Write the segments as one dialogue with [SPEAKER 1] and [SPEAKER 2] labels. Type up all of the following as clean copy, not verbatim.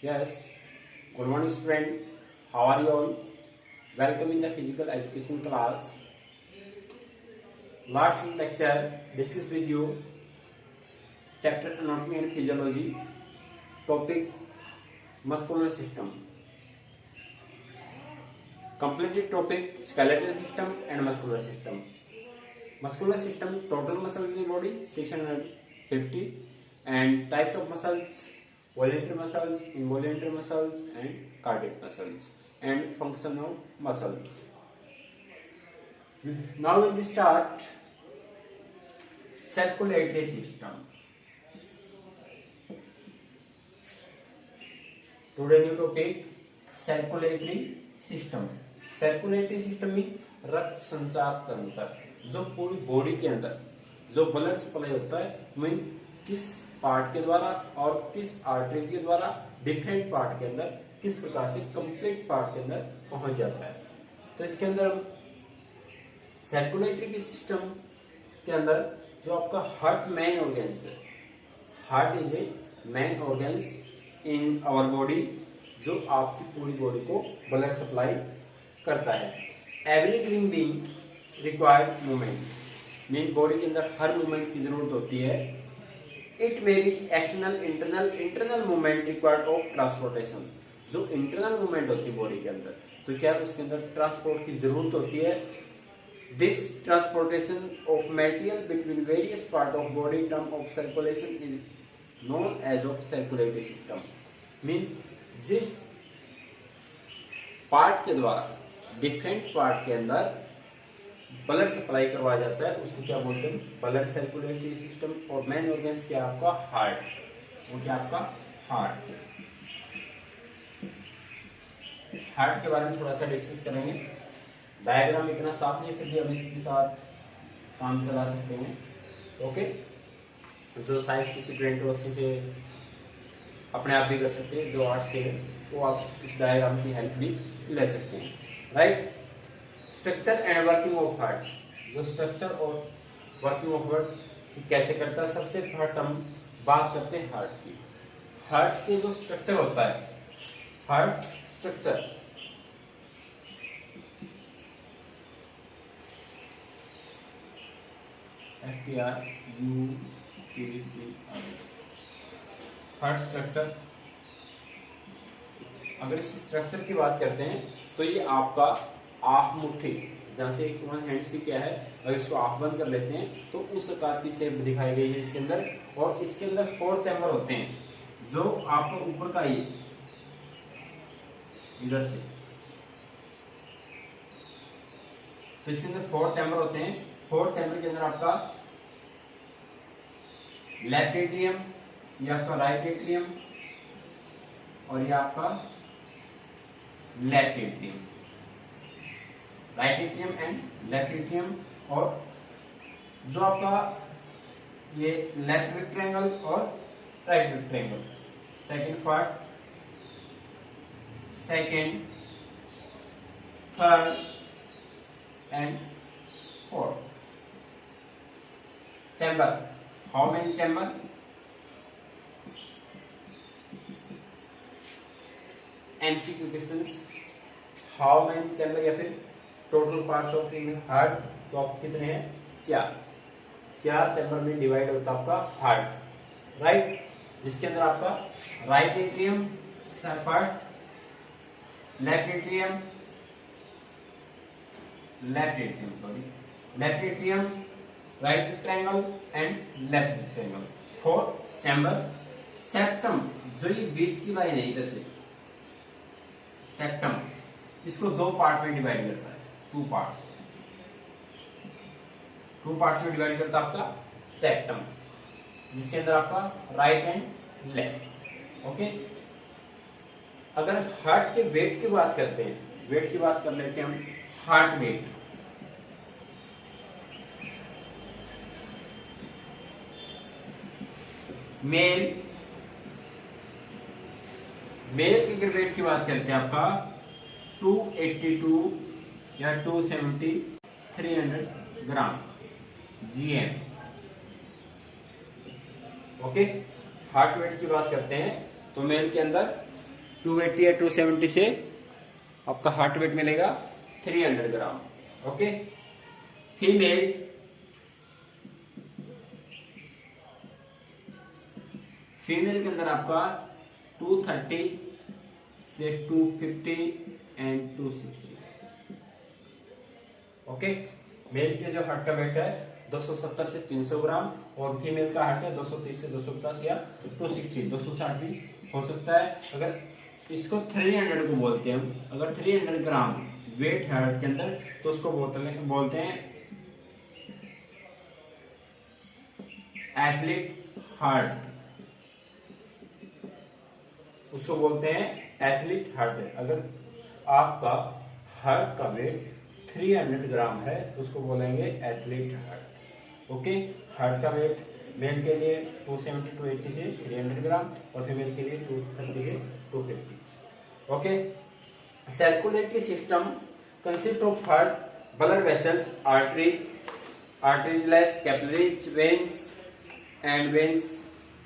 [SPEAKER 1] Yes, good morning student. How are you all? Welcome in the physical education class. Last lecture discussed with you chapter anatomy and physiology, topic muscular system. Completed topic skeletal system and muscular system. Muscular system, total muscles in the body 650, and types of muscles: voluntary muscles, involuntary muscles, and cardiac muscles, and function of muscles. Now we will start circulatory system. Today new topic circulatory system. Circulatory system में रक्त संचार तंत्र, जो पूरी body के अंदर जो blood supply होता है मीन किस पार्ट के द्वारा और किस आर्टरीज के द्वारा डिफरेंट पार्ट के अंदर किस प्रकार से कंप्लीट पार्ट के अंदर पहुंच जाता है। तो इसके अंदर सर्कुलेटरी की सिस्टम के अंदर जो आपका हार्ट मेन ऑर्गेन्स है, heart is a main organs in our body, जो आपकी पूरी बॉडी को ब्लड सप्लाई करता है। Every living being required movement, mean body के अंदर हर मूवमेंट की जरूरत होती है। It may be external internal movement required of transportation, जो इंटरनल मूवमेंट होती है बॉडी के अंदर, तो क्या उसके अंदर ट्रांसपोर्ट की जरूरत होती है। This transportation of material between various part of body term of circulation is known as of circulatory system, mean जिस पार्ट के द्वारा डिफरेंट पार्ट के अंदर ब्लड सप्लाई करवाया जाता है उसको क्या बोलते हैं, ब्लड सर्कुलेटरी सिस्टम। और मेन ऑर्गन्स क्या आपका हार्ट, वो क्या आपका हार्ट के बारे में थोड़ा सा डिस्कस करेंगे। डायग्राम इतना साफ नहीं, फिर भी हम इसके साथ काम चला सकते हैं। ओके, जो साइंस के स्टूडेंट वो अच्छे से अपने आप भी कर सकते हैं, जो आर्ट्स के हैं वो आप इस डायग्राम की हेल्प भी ले सकते हैं। Right, structure and working of heart, जो स्ट्रक्चर और वर्किंग ऑफ हार्ट कैसे करता है। सबसे फर्स्ट हम बात करते हैं हार्ट की। हार्ट के जो स्ट्रक्चर होता है, हार्ट स्ट्रक्चर, हार्ट स्ट्रक्चर, अगर इस स्ट्रक्चर की बात करते हैं तो ये आपका आंख मुट्ठी, जहां से एक वन हैंड से क्या है, अगर इसको आंख बंद कर लेते हैं तो उस आकार की शेप दिखाई गई है इसके अंदर। और इसके अंदर 4 चैम्बर होते हैं, जो आपको ऊपर का ये इधर से, तो इसके अंदर 4 चैम्बर होते हैं। 4 चैम्बर के अंदर आपका लेफ्ट एट्रियम, ये आपका राइट एट्रियम, और ये आपका left atrium, right atrium and left atrium. और जो आपका ये लेफ्ट रेक्टेंगल और right rectangle, second part, second, third and fourth chamber. How many chamber? MCQ questions, how many chamber या फिर टोटल पार्ट्स ऑफ हार्ट, तो आप कितने हैं? 4 चैम्बर में डिवाइड होता है आपका हार्ट। राइट, जिसके अंदर आपका right atrium first, left atrium, left atrium, right rectangle and left rectangle, 4 chamber. Septum, जो ये बीच की लाइन है इधर से, सेप्टम, इसको 2 पार्ट में डिवाइड करता है, 2 पार्ट्स में डिवाइड करता है आपका सेप्टम, जिसके अंदर आपका राइट एंड लेफ्ट। ओके, अगर हार्ट के वेट की बात करते हैं, वेट की बात कर लेते हैं हम। हार्ट वेट, मेल की अगर वेट की बात करते हैं आपका 282 या 270 300 ग्राम GM। ओके, हार्ट वेट की बात करते हैं तो मेल के अंदर 280 या 270 से आपका हार्ट वेट मिलेगा 300 ग्राम। ओके। फीमेल फीमेल के अंदर आपका 230 से 250 एंड 260। ओके। मेल के जो हार्ट का वेट है 270 से 300 ग्राम और फीमेल का हार्ट है 230 से 250 या 260, 260 भी हो सकता है। अगर इसको 300 को बोलते हैं हम, अगर 300 ग्राम वेट है हार्ट के अंदर तो उसको बोलते हैं एथलीट हार्ट, उसको बोलते हैं एथलीट हार्ट। अगर आपका हार्ट का वेट 300 ग्राम है तो उसको बोलेंगे एथलीट हार्ट। ओके। हार्ट का वेट मेल के लिए 270 टू 80 से 300 ग्राम और फीमेल के लिए 230 से 250। Okay. Circulatory system consist of heart, blood vessels, arteriesless, capillaries, veins and veins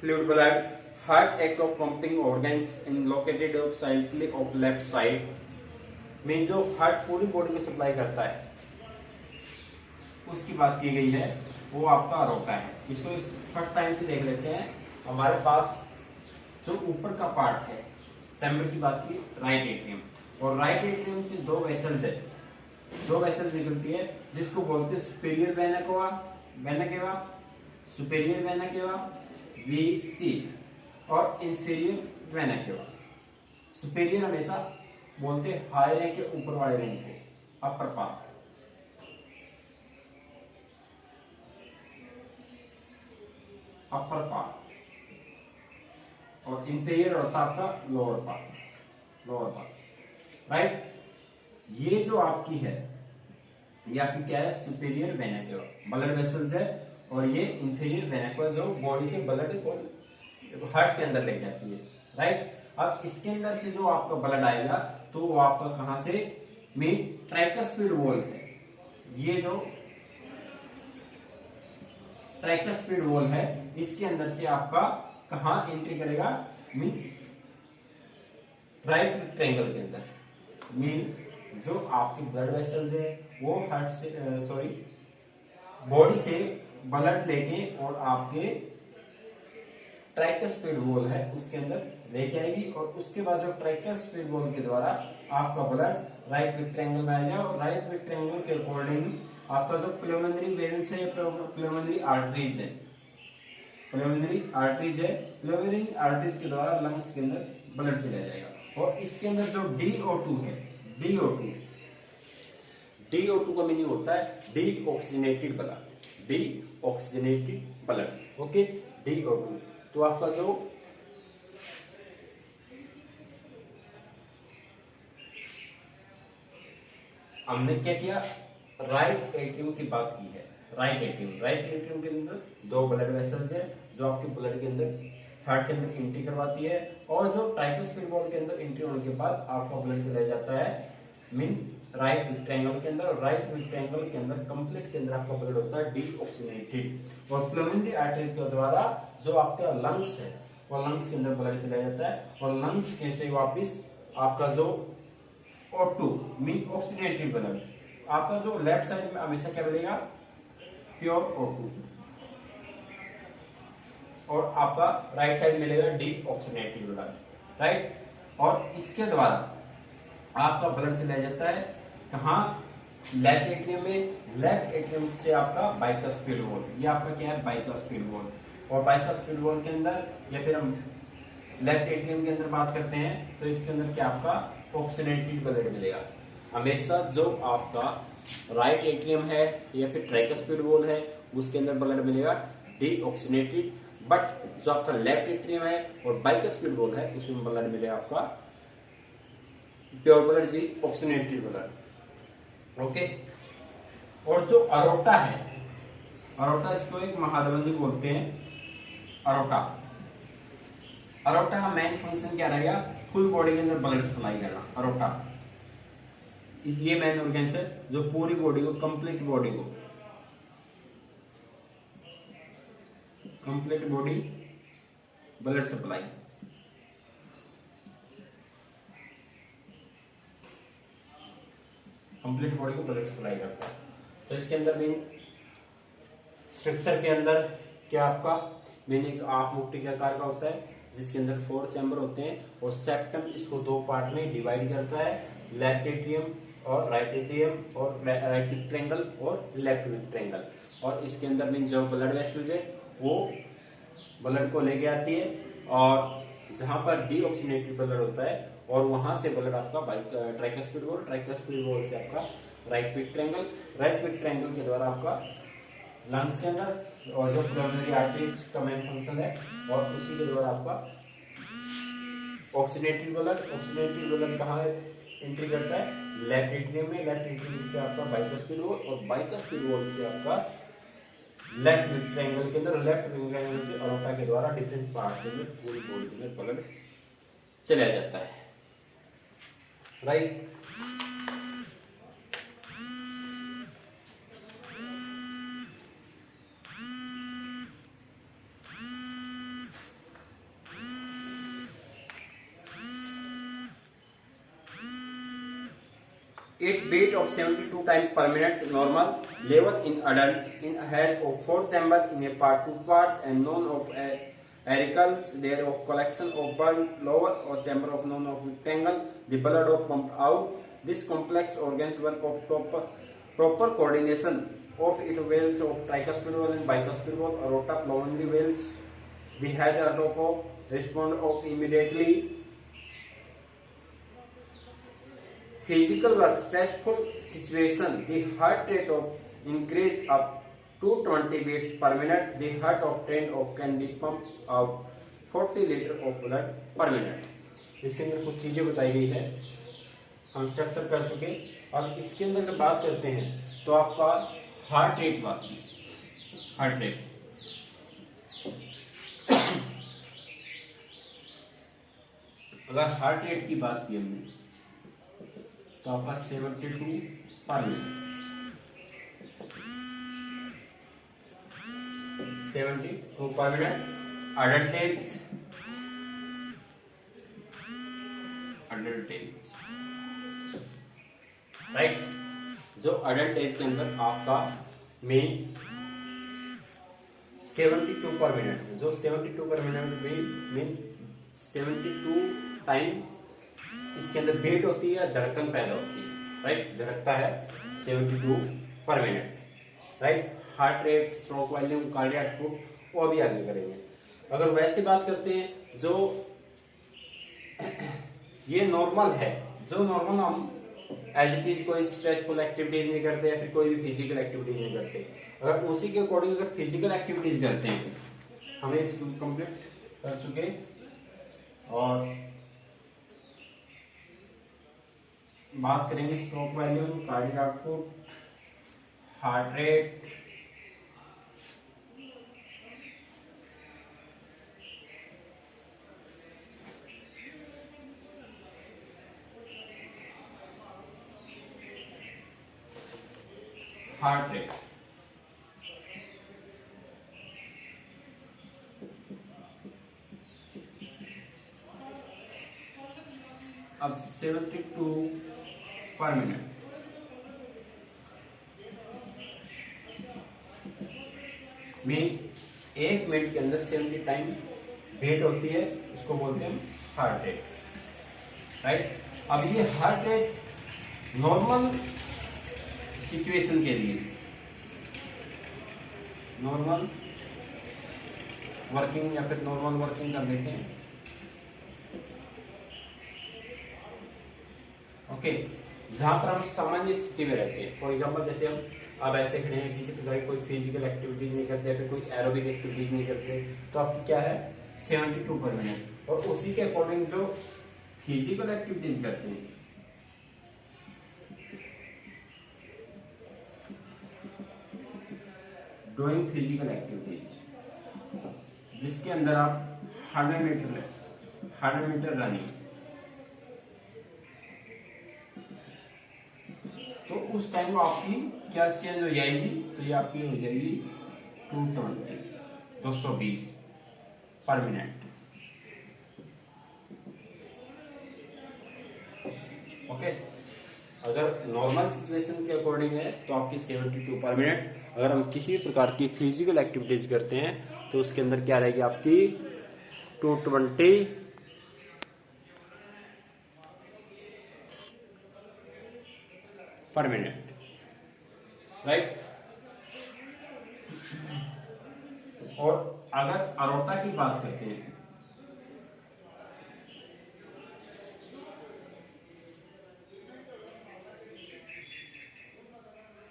[SPEAKER 1] fluid blood. Heart act of pumping organs in located of slightly of left side। में जो heart पूरी बॉडी को supply करता है उसकी बात की गई है, वो आपका अरोटा है। इसको फर्स्ट टाइम से देख लेते हैं। हमारे पास जो ऊपर का पार्ट है चैम्बर की बात की, राइट एट्रियम, और राइट एट्रियम से दो वेसल्स है, दो वेसल्स निकलती है जिसको बोलते हैं superior vena cava, superior vena cava VC और इंफीरियर वेना केवा। सुपीरियर हमेशा बोलते हैं हायर है के ऊपर वाले वेन को, अपर पार्ट, अपर पार्ट, और इंफीरियर होता है आपका lower part, lower part. Right. ये जो आपकी है ये आपकी क्या है, superior vena cava, blood vessels है, और ये इंफीरियर वेना केवा जो बॉडी से ब्लड को हार्ट के अंदर ले जाती है। राइट। अब इसके अंदर से जो आपका ब्लड आएगा तो वो आपका कहां से, मेन ट्राइकस्पिड वॉल है, ये जो ट्राइकस्पिड वॉल है इसके अंदर से आपका कहां एंट्री करेगा, मीन राइट ट्रायंगल के अंदर। मीन जो आपकी ब्लड वेसल्स है वो हार्ट से बॉडी से ब्लड लेके और आपके ट्राइकस्पिड वॉल है उसके अंदर लेके आएगी, और उसके बाद जो ट्राइकस्पिड वॉल के द्वारा आपका ब्लड राइट विक ट्रायंगल में आएगा, और राइट विक ट्रायंगल के अकॉर्डिंग आपका जो प्लुमनरी वेन्स है, प्लुमनरी आर्टरीज है, प्लुमनरी आर्टरीज है, प्लुमनरी आर्टरीज के द्वारा लंग्स के अंदर ब्लड चला जाएगा। और इसके अंदर जो DO2 है, DO2 का मीनिंग होता है deoxygenated blood, deoxygenated blood. Okay. DO2 तो आपका जो हमने क्या किया, राइट एट्रियम की बात की है। राइट एट्रियम के अंदर दो ब्लड वेसल्स है जो आपके ब्लड के अंदर हार्ट के अंदर एंट्री करवाती है, और जो ट्राइकस्पिड वॉल के अंदर एंट्री होने के बाद आपका ब्लड चला जाता है मीन राइट विक ट्रायंगल के अंदर, और राइट विक ट्रायंगल के अंदर कंप्लीट के अंदर आपका ब्लड होता है डीऑक्सीजनेटेड, और प्लुमनरी आर्टरीज के द्वारा जो आपका लंग्स है वो लंग्स के अंदर ब्लड चला जाता है, और लंग्स के से वापिस आपका जो O2 मीन ऑक्सीजनेटेड ब्लड, आपका जो लेफ्ट साइड में हमेशा क्या मिलेगा, प्योर O2, और आपका राइट साइड मिलेगा डीऑक्सीजनेटेड ब्लड। राइट। और इसके द्वारा आपका ब्लड चला जाता है कहां, लेफ्ट एट्रियम में, लेफ्ट एट्रियम से आपका बाइकस्पिड वॉल, ये आपका क्या है, बाइकस्पिड वॉल, और बाइकस्पिड वॉल के अंदर या फिर हम लेफ्ट एट्रियम के अंदर बात करते हैं तो इसके अंदर क्या आपका ऑक्सीजनेटेड ब्लड मिलेगा। हमेशा जो आपका राइट एट्रियम है या फिर ट्राइकस्पिड वॉल है उसके अंदर ब्लड मिलेगा डीऑक्सीजनेटेड, बट जो आपका लेफ्ट एट्रियम है और बाइकस्पिड वॉल है उसमें ब्लड मिलेगा आपका प्योर ब्लड जी, ऑक्सीजनेटेड ब्लड। ओके। और जो अरोटा है, अरोटा इसको एक महाधबंदी बोलते हैं, अरोटा का मेन फंक्शन क्या रहेगा, फुल बॉडी के अंदर ब्लड सप्लाई करना। अरोटा इसलिए मेन ऑर्गन है जो पूरी बॉडी को, complete body blood supply. Complete body को ब्लड सप्लाई करता है। तो इसके अंदर मेन स्ट्रक्चर के अंदर क्या आपका मेन एक आंख मुट्ठी के आकार का होता है, जिसके अंदर 4 चैम्बर होते हैं और सेप्टम इसको 2 पार्ट में डिवाइड करता है, लेफ्ट एट्रियम और राइट एट्रियम और राइट ट्रायंगल और लेफ्ट ट्रायंगल। और इसके अंदर मेन जो ब्लड वेसल्स है वो ब्लड को लेके आती है, और जहां पर डीऑक्सीनेटेड ब्लड होता है और वहां से ब्लड आपका ट्राइकस्पिड वॉल से आपका राइट पिट ट्रायंगल के द्वारा आपका लंग्स के अंदर, और जो कोरोनरी आर्टरीज का मेन फंक्शन है, और उसी के द्वारा आपका ऑक्सीनेटेड ब्लड कहाँ एंट्री करता है, लेफ्ट एट्रियम में, लेफ्ट एट्रियम से आपका बाइकस्पिड वॉल और बाइकस्पिड वॉल से आपका लेफ्ट ट्रायंगल के अंदर, लेफ्ट ट्रायंगल से अरोटा के द्वारा डिफरेंट पार्ट में पूरी बॉडी में ब्लड चला जाता है, right. It beat of 72 times per minute normal level in adult. In has of 4 chamber in a part 2 parts and none of auricles. There of collection of blood lower or chamber of none of rectangle. The blood of pumped out. This complex organs work of proper coordination of it valves of tricuspid valve and bicuspid valve, aorta, pulmonary valves. The has aorta respond of immediately. Physical work, stressful situation, the heart rate of increase up to 20 beats per minute. The heart of trained of can be pumped out 40 litre of blood per minute. इसके अंदर कुछ चीजें बताई गई है, हम structure कर चुके। अब इसके अंदर जब बात करते हैं तो आपका हार्ट रेट बाकी, हार्ट रेट अगर हार्ट रेट की बात की हमने तो आपका 72 पर मिनट, 72 पर मिनट। अडल्ट एज राइट, जो अडल्ट एज के अंदर आपका मेन 72 पर मिनट, जो 72 पर मिनट में 72 टाइम इसके अंदर बीट होती है, धड़कन पैदा होती है, राइट, धड़कता है 72 पर minute, right. Heart rate, stroke volume, cardiac output वो भी आगे करेंगे। अगर वैसे बात करते हैं जो ये नॉर्मल है, जो नॉर्मल हम एज इट इज कोई स्ट्रेसफुल एक्टिविटीज नहीं करते या फिर कोई भी फिजिकल एक्टिविटीज नहीं करते, अगर उसी के अकॉर्डिंग अगर फिजिकल एक्टिविटीज करते हैं, हमें इसको कंप्लीट कर चुके, और बात करेंगे stroke volume, cardiac output, heart rate, heart rate. अब 72 पर मिनट में 1 मिनट के अंदर 70 टाइम बीट होती है, इसको बोलते हैं हार्ट रेट, राइट। अब ये हार्ट रेट नॉर्मल सिचुएशन के लिए, नॉर्मल वर्किंग या फिर नॉर्मल वर्किंग कर देते हैं, ओके। जहां पर हम सामान्य स्थिति में रहते हैं, फॉर एग्जाम्पल जैसे हम अब ऐसे खड़े हैं, किसी प्रकार की कोई फिजिकल एक्टिविटीज नहीं करते या फिर कोई एरोबिक एक्टिविटीज नहीं करते, तो आपकी क्या है 72 पर मिनट। और उसी के अकॉर्डिंग जो फिजिकल एक्टिविटीज करते हैं, डूइंग फिजिकल एक्टिविटीज, जिसके अंदर आप 100 मीटर रनिंग, तो उस टाइम आपकी क्या चेंज हो जाएगी, तो ये आपकी हो जाएगी 220 पर मिनट, ओके। अगर नॉर्मल सिचुएशन के अकॉर्डिंग है तो आपकी 72 पर मिनट। अगर हम किसी भी प्रकार की फिजिकल एक्टिविटीज करते हैं तो उसके अंदर क्या रहेगी आपकी 220 पर मिनट, राइट। और अगर अरोटा की बात करते हैं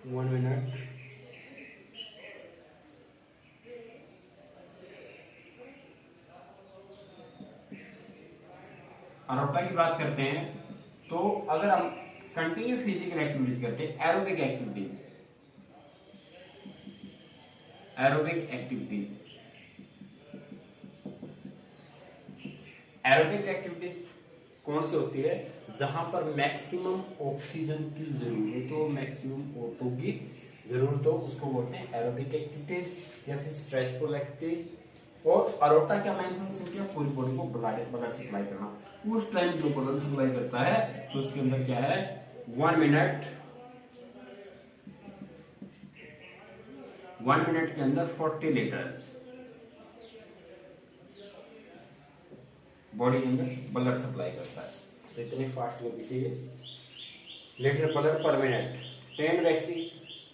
[SPEAKER 1] 1 मिनट, अरोटा की बात करते हैं तो अगर हम कंटिन्यू फिजिकल एक्टिविटीज करते हैं, एरोबिक एक्टिविटीज, एरोबिक एक्टिविटीज कौन सी होती है, जहां पर मैक्सिमम ऑक्सीजन की जरूरत हो, मैक्सिमम O2 की जरूरत हो, उसको बोलते हैं एरोबिक एक्टिविटीज या फिर स्ट्रेसफुल एक्टिविटीज। और अरोटा का मेन फंक्शन क्या, पूरी बॉडी को ब्लड सप्लाई करना। उस टाइम जो ब्लड सप्लाई करता है तो उसके अंदर क्या है 1 मिनट, 1 मिनट के अंदर 40 लीटर बॉडी के अंदर ब्लड सप्लाई करता है। तो इतनी फास्ट लोग इसीलिए लीटर ब्लड पर मिनट। 10 व्यक्ति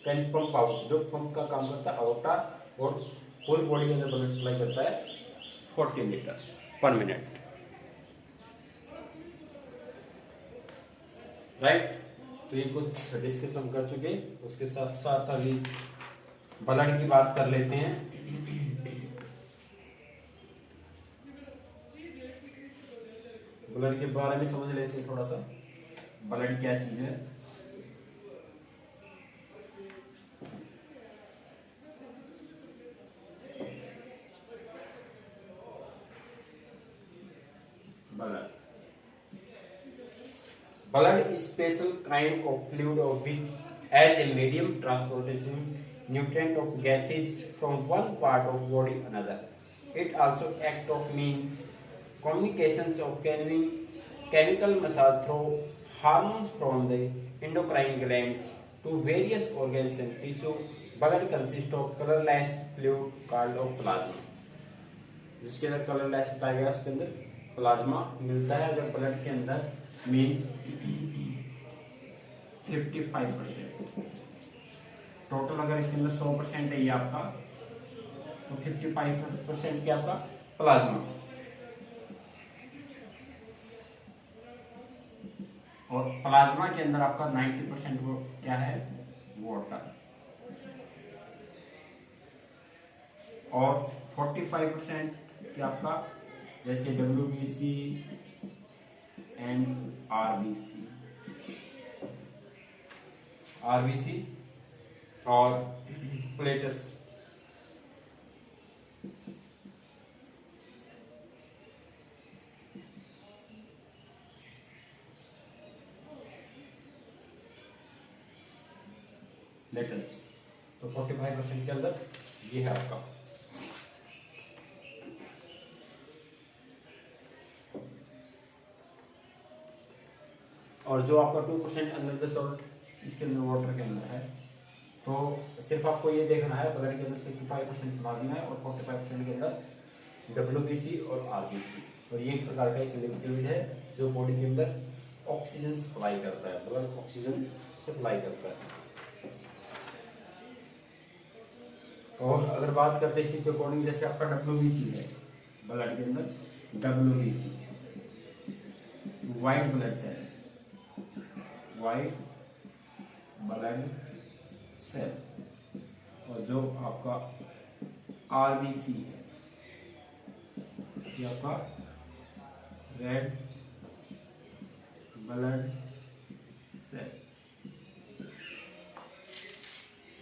[SPEAKER 1] कैन पंप आउट, जो पंप का काम करता है अरोटा, और पूरी बॉडी के अंदर ब्लड सप्लाई करता है 40 लीटर पर मिनट, राइट। तो ये कुछ डिस्कस हम कर चुके, उसके साथ साथ अभी ब्लड की बात कर लेते हैं। ब्लड के बारे में समझ लेते हैं थोड़ा सा, ब्लड क्या चीज है। Blood is special kind of fluid of which as a medium transportation nutrient of gases from one part of body another. It also act of means communications of chemical massage through hormones from the endocrine glands to various organs and tissue. Blood consists of colorless fluid called of plasma. जिसके अंदर colourless बताया गया, उसके अंदर plasma मिलता है। अगर blood के अंदर मीन 55% टोटल, अगर इसके अंदर 100% है ये आपका, तो 55% क्या आपका प्लाज्मा, और प्लाज्मा के अंदर आपका 90% वो क्या है वाटर, और 45% क्या आपका जैसे WBC एंड RBC और प्लेटस। लेटेस्ट तो 45% के अंदर ये है आपका। और जो आपका 2% अंदर द सॉल्ट इसके अंदर वाटर के अंदर है, तो सिर्फ आपको ये देखना है ब्लड के अंदर 55% प्लाज्मा है और 45% के अंदर WBC और RBC। और ये एक प्रकार का एक लिक्विड है जो बॉडी के अंदर ऑक्सीजन सप्लाई करता है, ब्लड ऑक्सीजन सप्लाई करता है। और अगर बात करते हैं इसी के अकॉर्डिंग, जैसे आपका WBC है ब्लड के अंदर, WBC white blood cell, white blood cell, और जो आपका RBC है ये आपका red blood cell.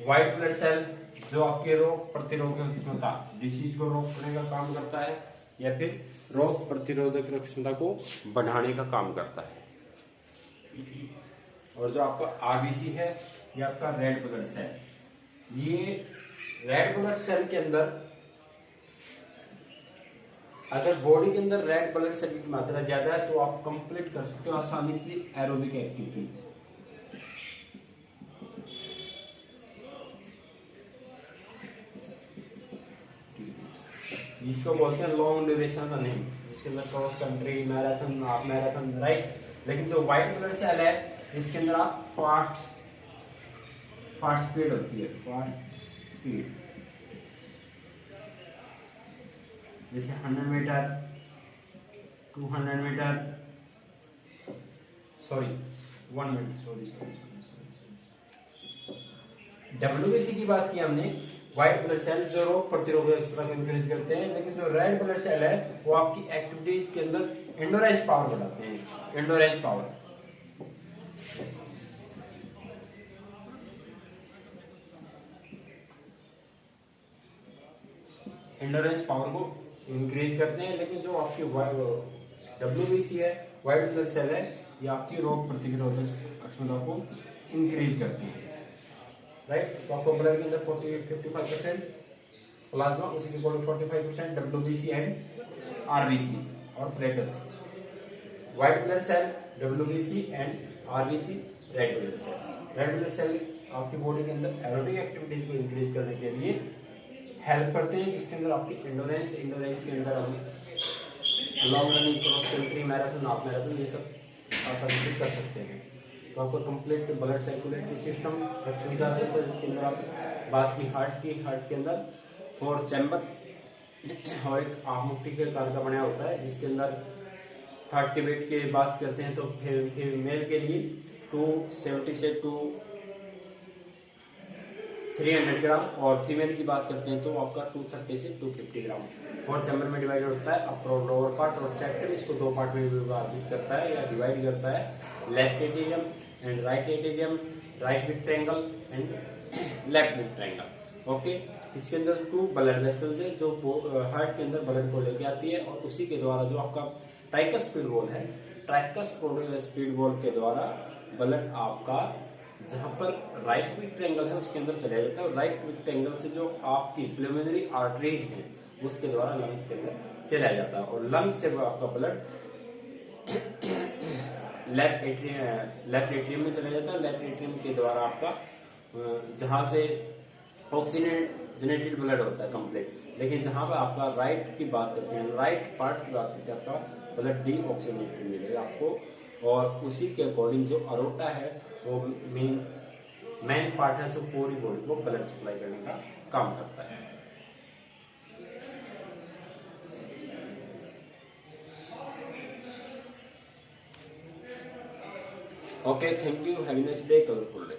[SPEAKER 1] White blood cell जो आपके रोग प्रतिरोधक क्षमता, डिसीज को रोकने का काम करता है या फिर रोग प्रतिरोधक क्षमता को बढ़ाने का काम करता है। और जो आपका RBC है ये आपका रेड ब्लड सेल। ये रेड ब्लड सेल के अंदर अगर बॉडी के अंदर रेड ब्लड सेल की मात्रा ज्यादा है तो आप कंप्लीट कर सकते हो आसानी से एरोबिक एक्टिविटीज। जिसको बोलते हैं लॉन्ग ड्यूरेशन रनिंग, जिसके अंदर cross country, marathon, half marathon, right. लेकिन जो व्हाइट ब्लड सेल है इसके अंदर आप फास्ट स्पीड होती है, फास्ट स्पीड, जैसे 100 metre, 200 metre, sorry 1 minute, sorry WBC की बात की हमने। व्हाइट ब्लड सेल जो रोग प्रतिरोधक क्षमता को इंक्रीज करते हैं, लेकिन जो रेड ब्लड सेल है वो आपकी एक्टिविटीज के अंदर एंडोरेंस पावर बढ़ाते हैं, एंडोरेंस पावर। एंडोरेंस पावर को इंक्रीज करते हैं, लेकिन जो आपकी डब्ल्यूबीसी है, व्हाइट ब्लड सेल है, ये आपकी रोग प्रतिरोधक क्षमता को इंक्रीज करती है, राइट। तो आपको ब्लड के अंदर 55% प्लाज्मा, उसी के अकॉर्डिंग 45% डब्ल्यूबीसी एंड आरबीसी और platelets. White blood cell, WBC and RBC, red blood cell. Red blood cell आपकी बॉडी के अंदर एरोबिक एक्टिविटीज को इंक्रीज करने के लिए हेल्प करते हैं, जिसके अंदर आपकी एंडोरेंस के अंदर हम long running, cross country, marathon, half marathon, ये सब आसानी से कर सकते हैं। तो आपको कंप्लीट ब्लड सर्कुलेटरी सिस्टम समझा देते हैं, जिसके अंदर आप बात की हार्ट के अंदर 4 चैम्बर और एक आमुक्ति के आकार का बनाया होता है, जिसके अंदर हार्ट के वेट की बात करते हैं तो मेल के लिए 270 से 300 ग्राम, और फीमेल की बात करते हैं तो आपका 230 से 250 ग्राम। 4 चैम्बर में डिवाइड होता है, अपर और लोअर पार्ट और सेप्टम इसको 2 पार्ट में विभाजित करता है या डिवाइड करता है। Left atrium and right atrium, right mid triangle and left mid triangle. Okay, इसके अंदर 2 ब्लड वेसल्स है जो हार्ट के अंदर ब्लड को लेके आती है, और उसी के द्वारा जो आपका ट्राइकस्पिड वॉल है, ट्राइकस्पिड वॉल के द्वारा ब्लड आपका जहां पर राइट मिड ट्रायंगल है उसके अंदर चला जाता है, और राइट मिड ट्रायंगल से जो आपकी प्लुमिनरी आर्टरीज हैं उसके द्वारा लंग्स के अंदर चला जाता है, और लंग्स से वो आपका ब्लड लेफ्ट एट्रियम में चला जाता है। लेफ्ट एट्रियम के द्वारा आपका जहां से ऑक्सीजनेटेड ब्लड होता है कंप्लीट, लेकिन जहां पर आपका राइट की बात करते हैं, राइट पार्ट की बात करते हैं, आपका ब्लड डीऑक्सीजनेटेड मिलेगा आपको, और उसी के अकॉर्डिंग जो अरोटा है वो मेन पार्ट है जो पूरी बॉडी को ब्लड सप्लाई करने का काम करता है। Okay, thank you, have a nice day, colourful day.